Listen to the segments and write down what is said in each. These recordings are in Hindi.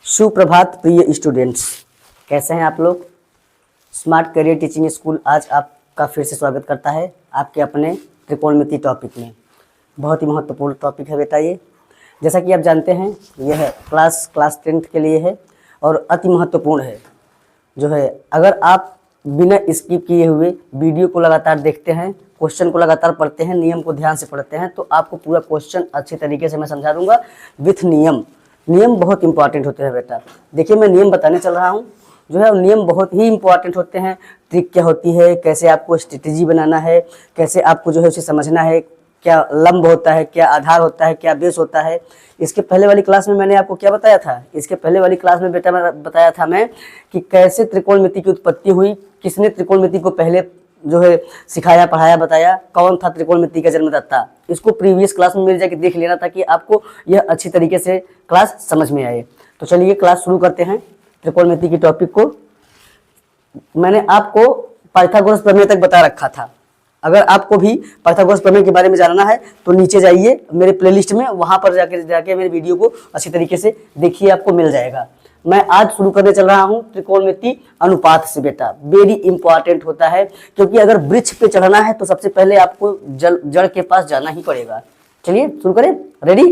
सुप्रभात प्रिय स्टूडेंट्स, कैसे हैं आप लोग। स्मार्ट करियर टीचिंग स्कूल आज आपका फिर से स्वागत करता है आपके अपने त्रिकोणमिति टॉपिक में। बहुत ही महत्वपूर्ण टॉपिक है बेटा ये। जैसा कि आप जानते हैं यह क्लास 10th के लिए है और अति महत्वपूर्ण है। जो है अगर आप बिना स्किप किए हुए वीडियो को लगातार देखते हैं, क्वेश्चन को लगातार पढ़ते हैं, नियम को ध्यान से पढ़ते हैं तो आपको पूरा क्वेश्चन अच्छे तरीके से मैं समझा दूंगा विथ नियम। नियम बहुत इंपॉर्टेंट होते हैं बेटा। देखिए मैं नियम बताने चल रहा हूँ, जो है नियम बहुत ही इंपॉर्टेंट होते हैं। ट्रिक क्या होती है, कैसे आपको स्ट्रेटेजी बनाना है, कैसे आपको जो है उसे समझना है, क्या लंब होता है, क्या आधार होता है, क्या बेस होता है। इसके पहले वाली क्लास में मैंने आपको क्या बताया था, इसके पहले वाली क्लास में बेटा मैं बताया था मैं कि कैसे त्रिकोणमिति की उत्पत्ति हुई, किसने त्रिकोणमिति को पहले जो है सिखाया, पढ़ाया, बताया, कौन था त्रिकोणमिति का जन्मदाता। इसको प्रीवियस क्लास में मिल जाके देख लेना ताकि आपको यह अच्छी तरीके से क्लास समझ में आए। तो चलिए क्लास शुरू करते हैं त्रिकोणमिति की टॉपिक को। मैंने आपको पाइथागोरस प्रमेय तक बता रखा था। अगर आपको भी पाइथागोरस प्रमेय के बारे में जानना है तो नीचे जाइए मेरे प्लेलिस्ट में, वहां पर जाके मेरे वीडियो को अच्छी तरीके से देखिए, आपको मिल जाएगा। मैं आज शुरू करने चल रहा हूं त्रिकोणमिति अनुपात से बेटा। वेरी इंपॉर्टेंट होता है क्योंकि अगर वृक्ष पे चढ़ना है तो सबसे पहले आपको जड़ के पास जाना ही पड़ेगा। चलिए शुरू करें। Ready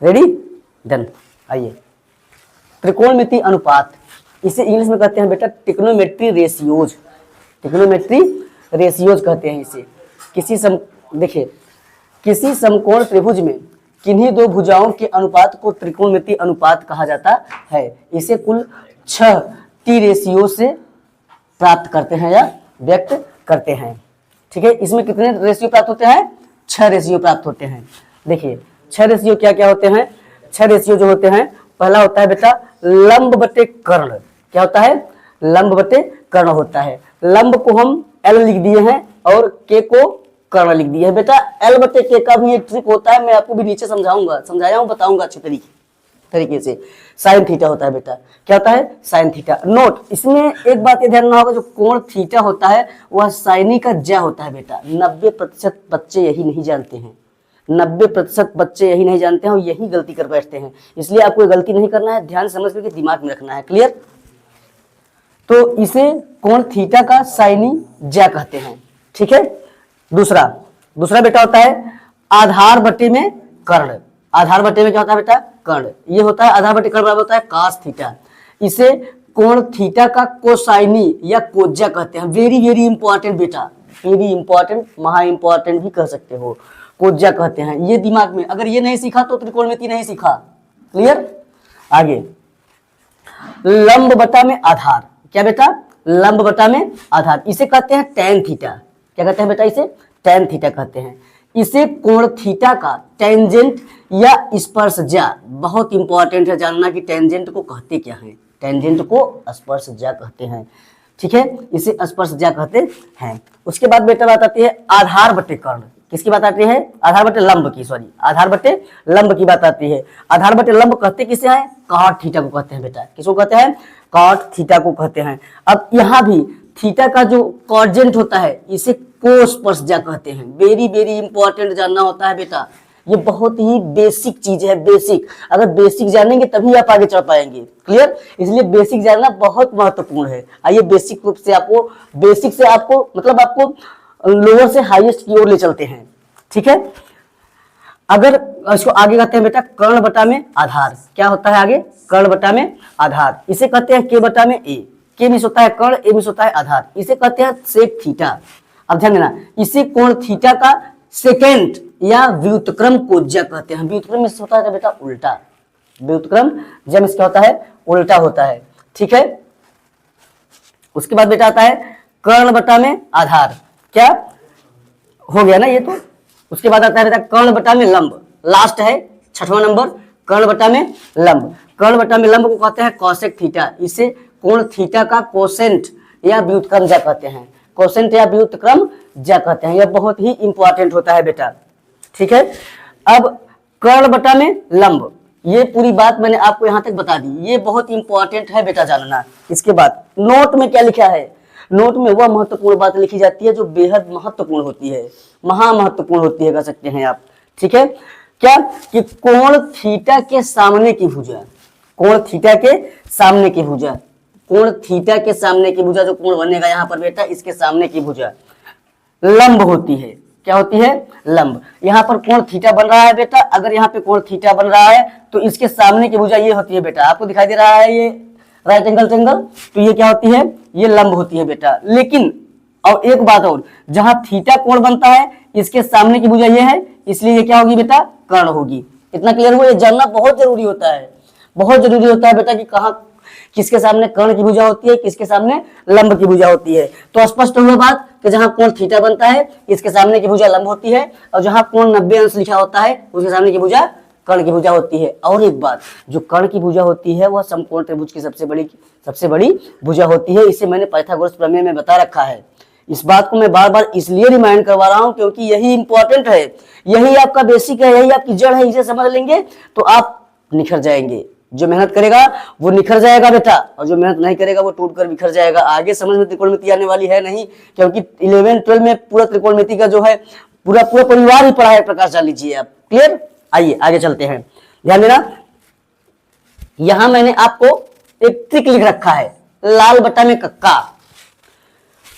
ready done. आइए, त्रिकोणमिति अनुपात, इसे इंग्लिश में कहते हैं बेटा ट्रिग्नोमेट्री रेशियोज। ट्रिग्नोमेट्री रेशियोज कहते हैं इसे। देखिए किसी समकोण त्रिभुज में किन्हीं दो भुजाओं के अनुपात को त्रिकोणमिति अनुपात कहा जाता है। इसे कुल 6 टी रेशियो से प्राप्त करते हैं या व्यक्त करते हैं। ठीक है, इसमें कितने रेशियो प्राप्त होते हैं, 6 रेशियो प्राप्त होते हैं। देखिए 6 रेशियो क्या क्या होते हैं। 6 रेशियो जो होते हैं, पहला होता है बेटा लंब बटे कर्ण। क्या होता है, लंब बटे कर्ण होता है। लंब को हम एल लिख दिए हैं और के को कर्ण लिख दिया है बेटा। एल बटे के का भी एक ट्रिक होता है, मैं आपको भी नीचे समझाया हूं, बताऊंगा अच्छे तरीके से। साइन थीटा होता है बेटा। क्या होता है, साइन थीटा। नोट, इसमें एक बात ये ध्यान रखना होगा, जो कोण थीटा होता है वह साइनी का ज्या होता है बेटा। 90% बच्चे यही नहीं जानते हैं। 90% बच्चे यही नहीं जानते हैं और यही गलती कर बैठते हैं। इसलिए आपको ये गलती नहीं करना है, ध्यान समझ करके दिमाग में रखना है। क्लियर। तो इसे कोण थीटा का साइनी ज्या कहते हैं। ठीक है। दूसरा बेटा होता है आधार बटे में कर्ण। आधार बटे में क्या होता है बेटा, कर्ण। ये होता है आधार बटे कर्ण बराबर होता है cos थीटा। इसे कोण थीटा का कोसाइनी या कोज्या कहते हैं। वेरी वेरी इंपॉर्टेंट बेटा, वेरी इंपॉर्टेंट, महा इंपॉर्टेंट भी कह सकते हो, कोज्या कहते हैं। ये दिमाग में, अगर ये नहीं सीखा तो त्रिकोणमिति नहीं सीखा। क्लियर। आगे लंब बटा में आधार। क्या बेटा, लंब बटा में आधार, इसे कहते हैं tan थीटा। क्या कहते हैं बेटा, इसे tan थीटा कहते हैं। इसे कोण थीटा का टेंजेंट या स्पर्शज्या, बहुत इंपॉर्टेंट है जानना कि टेंजेंट को कहते क्या है। टेंजेंट को स्पर्शज्या कहते हैं। ठीक है, इसे स्पर्शज्या कहते हैं। उसके बाद बेटा बात आती है आधार बटे कर्ण। किसकी बात आती है, आधार बटे लंब की, सॉरी आधार बटे लंब की बात आती है। आधार बटे लंब कहते किसे हैं, cot थीटा को कहते हैं बेटा। किसको कहते हैं, cot थीटा को कहते हैं। अब यहाँ भी थीटा का जो कॉर्जेंट होता है इसे कोस्पर्शज्या कहते हैं। वेरी वेरी इंपॉर्टेंट जानना होता है बेटा, ये बहुत ही बेसिक चीज है। बेसिक, अगर बेसिक जानेंगे तभी आप आगे चढ़ पाएंगे। क्लियर। इसलिए बेसिक जानना बहुत महत्वपूर्ण है। आइए बेसिक रूप से आपको मतलब आपको लोअर से हाईएस्ट की ओर ले चलते हैं। ठीक है। अगर इसको आगे कहते हैं बेटा कर्ण बटा में आधार। क्या होता है आगे, कर्ण बटा में आधार। इसे कहते हैं के बटा में ए। के मिस होता है कर्ण, ए मिस होता है आधार। इसे कहते हैं सेक थीटा। अब ध्यान देना, इसे कोण थीटा का सेकेंड या व्युत्क्रम कोज्या कहते हैं। व्युत्क्रम में होता है बेटा उल्टा। व्युत्क्रम जब क्या होता है, उल्टा होता है। ठीक है। उसके बाद बेटा आता है कर्ण बटा में आधार। क्या हो गया ना ये तो। उसके बाद आता है बेटा कर्ण बटा में लंब। लास्ट है 6वां नंबर, कर्ण बटा में लंब। कर्ण बटा में लंब को कहते हैं कॉसेक थीटा। इसे कोण थीटा का कोसेंट या व्युत्क्रम ज्या कहते हैं। कोसेंट या व्युत्क्रम ज्या कहते हैं। यह बहुत ही इंपॉर्टेंट होता है बेटा। ठीक है। अब कर्ण बटा में लंब, ये पूरी बात मैंने आपको यहां तक बता दी। ये बहुत इंपॉर्टेंट है बेटा जानना। इसके बाद नोट में क्या लिखा है, नोट में वह महत्वपूर्ण बात लिखी जाती है जो बेहद महत्वपूर्ण होती है, महा महत्वपूर्ण होती है कह सकते हैं आप। ठीक है। क्या कि कोण थीटा के सामने की भुजा, कोण थीटा के सामने की भुजा, कोण थीटा के सामने की भुजा जो कोण बनेगा यहाँ पर बेटा, इसके सामने की भुजा लंब होती है। क्या होती है? लंब। यहाँ पर कोण थीटा बन रहा है बेटा, अगर यहाँ पे कोण थीटा बन रहा है तो इसके सामने की भुजा ये होती है बेटा, आपको दिखाई दे रहा है ये राइट एंगल ट्रायंगल, तो ये क्या होती है? ये लंब होती है बेटा। लेकिन और एक बात और, जहां थीटा कोण बनता है इसके सामने की भुजा ये है, इसलिए ये क्या होगी बेटा? कर्ण होगी। इतना क्लियर हुआ? ये जानना बहुत जरूरी होता है, बहुत जरूरी होता है बेटा कि कहाँ किसके सामने कर्ण की भुजा होती है, किसके सामने लंब की भुजा होती है। तो स्पष्ट हुआ बात कि जहां कोण थीटा बनता है इसके सामने की भुजा लंब होती है, और जहां कोण 90 अंश लिखा होता है उसके सामने की भुजा कर्ण की भुजा होती है। और एक बात, जो कर्ण की भुजा होती है वह समकोण त्रिभुज की सबसे बड़ी भुजा होती है। इसे मैंने पाइथागोरस प्रमेय में बता रखा है। इस बात को मैं बार बार इसलिए रिमाइंड करवा रहा हूं क्योंकि यही इंपॉर्टेंट है, यही आपका बेसिक है, यही आपकी जड़ है। इसे समझ लेंगे तो आप निखर जाएंगे। जो मेहनत करेगा वो निखर जाएगा बेटा, और जो मेहनत नहीं करेगा वो टूट कर बिखर जाएगा। आगे समझ में त्रिकोणमिति आने वाली है नहीं, क्योंकि 11-12 में पूरा त्रिकोणमिति का जो है पूरा परिवार ही पढ़ा है। प्रकाश डाल लीजिए आप। क्लियर? आइए आगे चलते हैं। ध्यान देना, यहां मैंने आपको एक ट्रिक लिख रखा है, लाल बटा में कक्का,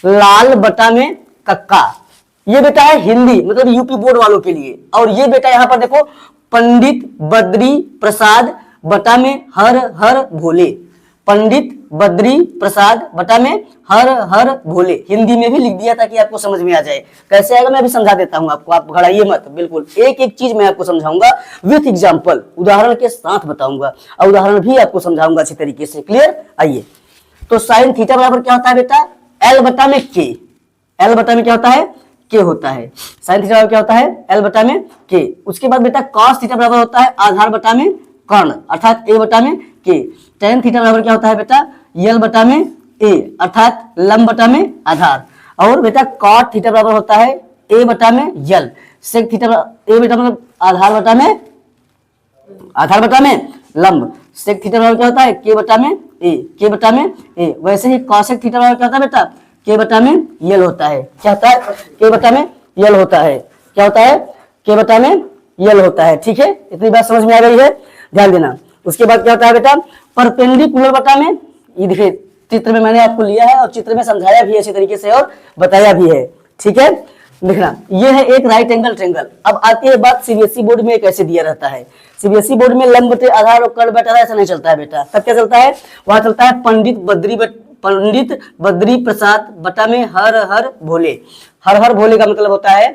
लाल बटा में कक्का। ये बेटा है हिंदी, मतलब यूपी बोर्ड वालों के लिए। और ये बेटा यहां पर देखो, पंडित बद्री प्रसाद बटा में हर हर भोले, पंडित बद्री प्रसाद बटा में हर हर भोले। हिंदी में भी लिख दिया ताकि आपको समझ में आ जाए। कैसे आएगा मैं अभी समझा देता हूं आपको, आप घबराइए मत। बिल्कुल एक एक चीज मैं आपको समझाऊंगा विथ एग्जांपल, उदाहरण के साथ बताऊंगा, और उदाहरण भी आपको समझाऊंगा अच्छी तरीके से। क्लियर? आइए, तो साइन थीटा बराबर क्या होता है बेटा? एल बटा में के। एल बटा में क्या होता है? के होता है। साइन थीटा बराबर क्या होता है? एल बटा में के। उसके बाद बेटा कॉस थीटा बराबर होता है आधार बटा में कर्ण, अर्थात ए बटा में के। टेन थीटा बराबर क्या होता है बेटा? यल बटा में ए, अर्थात लंब बटा में आधार। और बेटा कॉट थीटा बराबर होता है ए बटा में यल। सेक थीटा ए बेटा मतलब आधार बटा में लंब। सेक थीटा बराबर क्या होता है? के बटा में ए, के बटा में ए। वैसे ही कॉसेक थीटा बराबर क्या होता है बेटा? के बटा में यल होता है। क्या होता है? के बटा में यल होता है। क्या होता है? के बटा में यल होता है। ठीक है, इतनी बात समझ में आ गई है? ध्यान देना। उसके बाद क्या होता है बेटा? परपेंडिकुलर बटा में, ये देखिए चित्र में मैंने आपको लिया है और चित्र में समझाया भी है अच्छी तरीके से और बताया भी है। ठीक है, देखना, ये है एक राइट एंगल ट्रायंगल। अब आती है बात, सीबीएसई बोर्ड में कैसे दिया रहता है। सीबीएसई बोर्ड में लंब बटे आधार और कर्ण बटा ऐसा नहीं चलता है बेटा। तब क्या चलता है? वहां चलता है पंडित बद्री प्रसाद बटा में हर हर भोले। हर हर भोले का मतलब होता है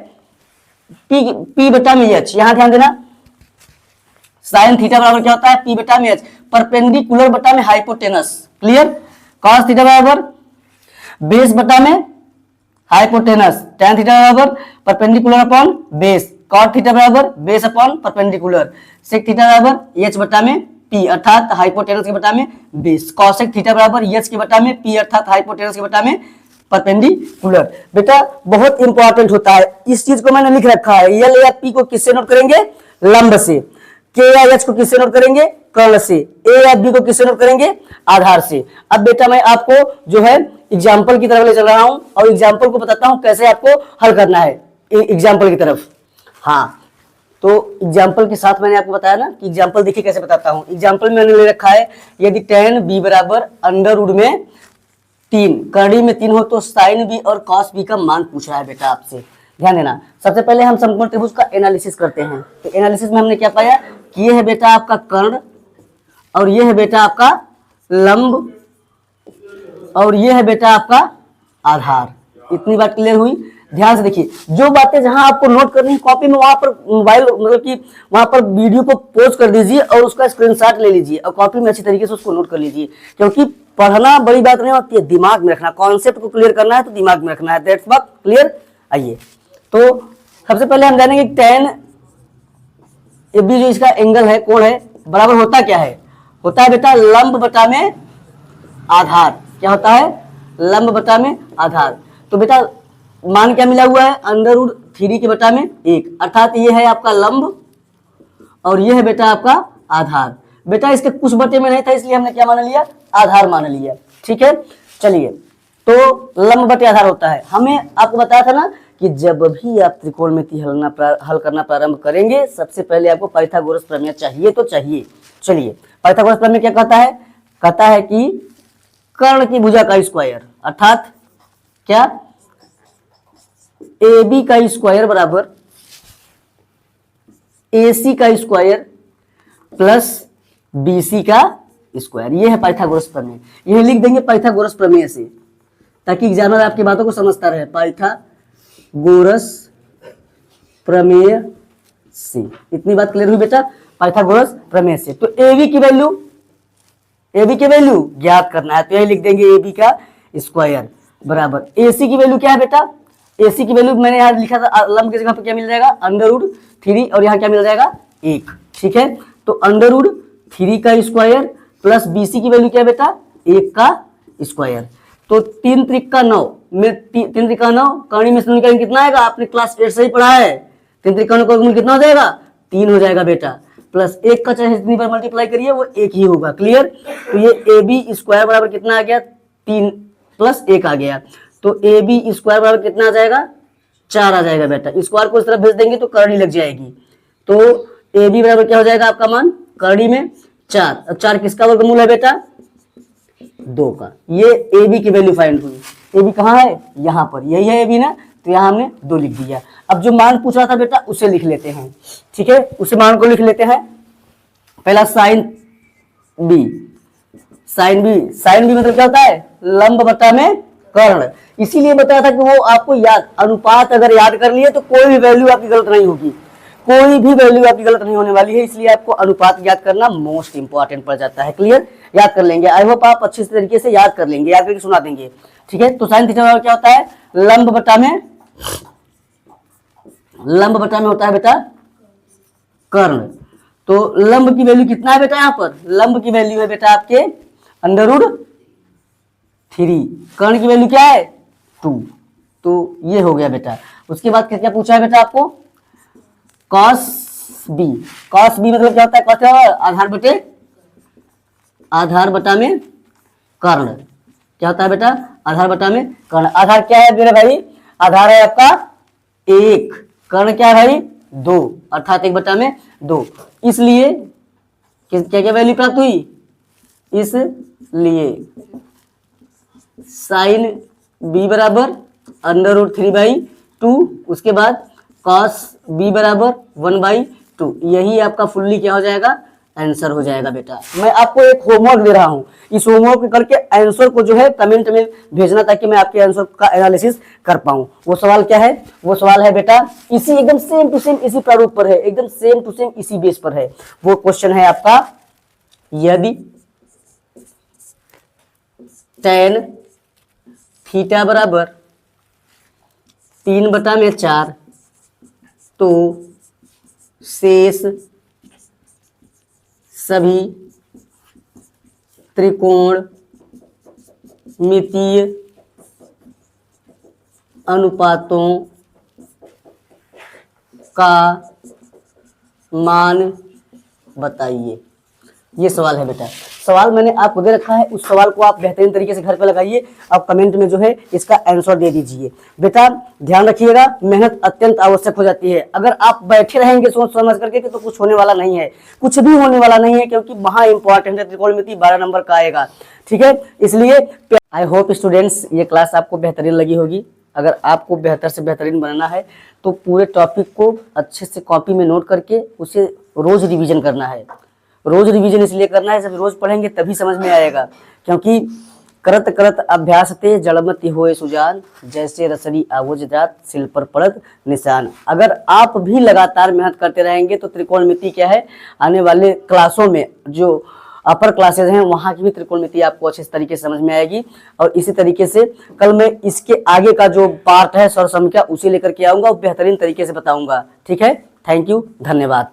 पी बटा में एच। यहां ध्यान देना, साइन थीटा बराबर क्या होता है? पी बटा में एच। परपेंडिकुलर बटा में हाइपोटेनस। क्लियर? कॉस थीटा बराबर बेस बटा में हाइपोटेनस। tan थीटा बराबर perpendicular upon base. Cot theta बराबर base upon perpendicular. Sec theta बराबर एच बटा में पी, अर्थात हाइपोटेनस के बटा में बेस। कॉसेक थीटा बराबर एच के बटा में पी, अर्थात हाइपोटेनस के बटा में परपेंडिकुलर। बेटा बहुत इंपॉर्टेंट होता है, इस चीज को मैंने लिख रखा है। एल या पी को किससे नोट करेंगे? लंब से। के या एच को किससे नोट करेंगे? कर्ण से। ए या बी को किससे नोट करेंगे? आधार से। अब बेटा मैं आपको जो है एग्जाम्पल की तरफ ले चल रहा हूं और एग्जाम्पल को बताता हूं कैसे आपको हल करना है एग्जाम्पल की तरफ। हाँ, तो एग्जाम्पल के साथ मैंने आपको बताया ना कि एग्जाम्पल देखिए कैसे बताता हूं। एग्जाम्पल मैंने ले रखा है, यदि tan b बराबर अंडर रूट में 3, करड़ी में 3 हो तो साइन b और कॉस b का मान पूछ रहा है बेटा आपसे। ध्यान देना, सबसे पहले हम समकोण त्रिभुज का एनालिसिस करते हैं। तो एनालिसिस में हमने क्या पाया कि ये है बेटा आपका कर्ण, और ये है बेटा आपका लंब, और ये है बेटा आपका आधार। इतनी बात क्लियर हुई? ध्यान से देखिए, जो बातें जहां आपको नोट करनी है कॉपी में, वहां पर मोबाइल मतलब कि वहां पर वीडियो को पॉज कर दीजिए और उसका स्क्रीनशॉट ले लीजिए और कॉपी में अच्छी तरीके से उसको नोट कर लीजिए। क्योंकि पढ़ना बड़ी बात नहीं होती है, दिमाग में रखना, कॉन्सेप्ट को क्लियर करना है तो दिमाग में रखना है। That's what clear? आइए, तो सबसे पहले हम जानेंगे tan ए बी जो इसका एंगल है, कोण है, बराबर होता क्या है? होता है बेटा लंब बटा में आधार। क्या होता है? लंब बटा में आधार। तो बेटा मान क्या मिला हुआ है? अंडर रूट 3 के बटा में 1, अर्थात ये है आपका लंब और ये है बेटा आपका आधार। बेटा इसके कुछ बटे में नहीं था इसलिए हमने क्या मान लिया? आधार मान लिया। ठीक है, चलिए तो लंब बटे आधार होता है। हमें आपको बताया था ना कि जब भी आप त्रिकोणमिति हल करना प्रारंभ करेंगे सबसे पहले आपको पाइथागोरस प्रमेय चाहिए तो चाहिए। चलिए, पाइथागोरस प्रमेय क्या कहता है? कहता है कि कर्ण की भुजा का स्क्वायर अर्थात क्या, ए बी का स्क्वायर बराबर ए सी का स्क्वायर प्लस बी सी का स्क्वायर। ये है पाइथागोरस प्रमेय। यह लिख देंगे पाइथागोरस प्रमेय से, ताकि एग्जामिनर आपकी बातों को समझता रहे। पाइथागोरस प्रमेय से, इतनी बात क्लियर हुई बेटा? पाइथागोरस प्रमेय से। तो ए बी की वैल्यू ज्ञात करना है, तो यही लिख देंगे ए बी का स्क्वायर बराबर ए सी की वैल्यू क्या है बेटा? ए सी की वैल्यू मैंने यहाँ लिखा था, लंब की जगह पर क्या मिल जाएगा? √3 और यहाँ क्या मिल जाएगा? 1। ठीक है, तो √3 का स्क्वायर प्लस बी सी की वैल्यू क्या है बेटा? 1 का स्क्वायर। तो 3 त्रिक 9 में 3 त्रिक 9 कर्ण में से कितना आएगा? आपने क्लास 8 से ही पढ़ा है। 3 त्रिक 9 का वर्गमूल कितना हो जाएगा? 3 हो जाएगा बेटा। प्लस 1 का चाहे जितनी बार मल्टीप्लाई करिए वो 1 ही होगा। क्लियर? तो ये ए बी स्क्वायर बराबर कितना आ गया? 3 प्लस 1 आ गया। तो ए बी स्क्वायर बराबर कितना आ जाएगा? 4 आ जाएगा बेटा। स्क्वायर को इस तरफ भेज देंगे तो करड़ी लग जाएगी। तो ए बी बराबर क्या हो जाएगा आपका मान? करड़ी में 4। अब 4 किसका वर्गमूल है बेटा? 2 का। ये ए बी की वैल्यू फाइंड हुई। ए बी कहाँ है? यहाँ पर। यही है ए बी ना, तो यहाँ हमने 2 लिख दिया। अब जो मान पूछ रहा था बेटा उसे लिख लेते हैं। ठीक है, उसे मान को लिख लेते हैं। पहला साइन बी। साइन बी मतलब क्या होता है? लंब बटा में कर्ण। इसीलिए बताया था कि वो आपको याद, अनुपात अगर याद कर लिए तो कोई भी वैल्यू आपकी गलत नहीं होगी, कोई भी वैल्यू आपकी गलत नहीं होने वाली है। इसलिए आपको अनुपात याद करना मोस्ट इंपॉर्टेंट पड़ जाता है। क्लियर? याद कर लेंगे। आई होप आप अच्छी तरीके से याद कर लेंगे, याद करके सुना देंगे। ठीक है, तो साइन थीटा क्या होता है? लंब बटा में होता है बेटा कर्ण। तो लंब की वैल्यू कितना है बेटा? यहाँ पर लंब की वैल्यू है बेटा आपके √3। कर्ण की वैल्यू क्या है? 2। तो ये हो गया बेटा। उसके बाद क्या पूछा है बेटा आपको? cos b। cos b मतलब क्या होता है? cos क्या होता है? आधार बटा में कर्ण। क्या होता है बेटा? आधार बटा में कर्ण। आधार क्या है मेरे भाई? आधार है आपका 1, कर्ण क्या है भाई? 2, अर्थात 1 बटा में 2। इसलिए क्या क्या वैल्यू प्राप्त हुई? इसलिए साइन b बराबर √3/2। उसके बाद cos b बराबर 1/2। यही आपका फुल्ली क्या हो जाएगा? आंसर हो जाएगा बेटा। मैं आपको एक होमवर्क दे रहा हूं, इस होमवर्क करके आंसर को जो है कमेंट में भेजना, ताकि मैं आपके आंसर का एनालिसिस कर पाऊं। वो सवाल क्या है? वो सवाल है बेटा इसी एकदम सेम टू सेम इसी प्रारूप पर है, एकदम सेम टू सेम इसी बेस पर है। वो क्वेश्चन है आपका, यदि tan थीटा बराबर 3/4 तो शेष सभी त्रिकोण मितीय अनुपातों का मान बताइए। ये सवाल है बेटा। सवाल मैंने आपको दे रखा है, उस सवाल को आप बेहतरीन तरीके से घर पे लगाइए। आप कमेंट में जो है इसका आंसर दे दीजिए। बेटा ध्यान रखिएगा, मेहनत अत्यंत आवश्यक हो जाती है। अगर आप बैठे रहेंगे सोच समझ करके तो कुछ होने वाला नहीं है, कुछ भी होने वाला नहीं है, क्योंकि महा इंपॉर्टेंट है। त्रिकोणमिति 12 नंबर का आएगा। ठीक है, इसलिए आई होप स्टूडेंट्स ये क्लास आपको बेहतरीन लगी होगी। अगर आपको बेहतर से बेहतरीन बनाना है तो पूरे टॉपिक को अच्छे से कॉपी में नोट करके उसे रोज रिवीजन करना है। रोज रिवीजन इसलिए करना है, जब रोज पढ़ेंगे तभी समझ में आएगा। क्योंकि करत करत अभ्यास ते जड़मति होए सुजान, जैसे रसरी आवज जात सिल पर पड़त निशान। अगर आप भी लगातार मेहनत करते रहेंगे तो त्रिकोणमिति क्या है, आने वाले क्लासों में जो अपर क्लासेज हैं वहाँ की भी त्रिकोणमिति आपको अच्छे तरीके से समझ में आएगी। और इसी तरीके से कल मैं इसके आगे का जो पार्ट है सर्वसंख्या उसे लेकर के आऊँगा और बेहतरीन तरीके से बताऊँगा। ठीक है, थैंक यू, धन्यवाद।